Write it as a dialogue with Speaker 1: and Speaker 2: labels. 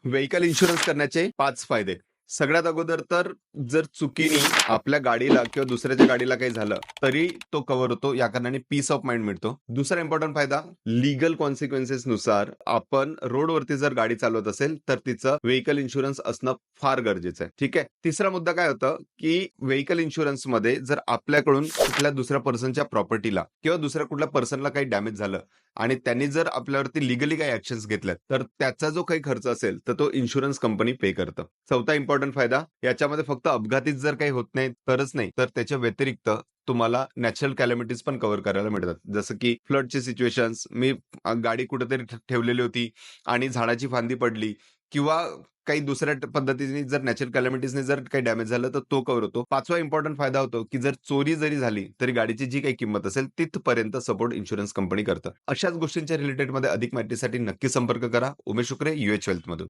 Speaker 1: Vehicle insurance करण्याचे 5 फायदे. सगळ्यात अगोदर तर जर चुकीने आपल्या गाडीला किंवा दुसऱ्याच्या गाडीला काही झालं, तरी तो कव्हर होतो. या कारणाने पीस ऑफ माइंड मिळतो. दुसरा इम्पॉर्टंट फायदा, लीगल कॉन्सिक्वेन्सेसनुसार आपण रोडवरती जर गाडी चालवत असेल, तर तिचं व्हेइकल इन्शुरन्स असणं फार गरजेचं आहे. ठीक आहे. तिसरा मुद्दा काय होतं, की व्हेइकल इन्शुरन्समध्ये जर आपल्याकडून कुठल्या दुसऱ्या पर्सनच्या प्रॉपर्टीला किंवा दुसऱ्या कुठल्या पर्सनला काही डॅमेज झालं आणि त्यांनी जर आपल्यावरती लिगली काही ऍक्शन्स घेतल्यात, तर त्याचा जो काही खर्च असेल तर तो इन्शुरन्स कंपनी पे करतं. चौथा इम्पॉर्टंट फायदा, याच्यामध्ये फक्त अपघातीच जर काही होत नाही तरच नाही, तर त्याच्या व्यतिरिक्त तुम्हाला नॅचरल कॅलॅमिटीज पण कव्हर करायला मिळतात. जसं की फ्लडची सिच्युएशन्स, मी गाडी कुठेतरी ठेवलेली होती आणि झाडाची फांदी पडली किंवा काही दुसऱ्या पद्धतीने जर नॅचरल कॅलॅमिटीजने जर काही डॅमेज झालं तर तो कव्हर होतो. पाचवा इम्पॉर्टंट फायदा होतो की जर चोरी जरी झाली तरी गाडीची जी काही किंमत असेल तिथपर्यंत सपोर्ट इन्शुरन्स कंपनी करतं. अशाच गोष्टींच्या रिलेटेडमध्ये अधिक माहितीसाठी नक्की संपर्क करा. उमेश शुक्रे, UH वेल्थ मधून.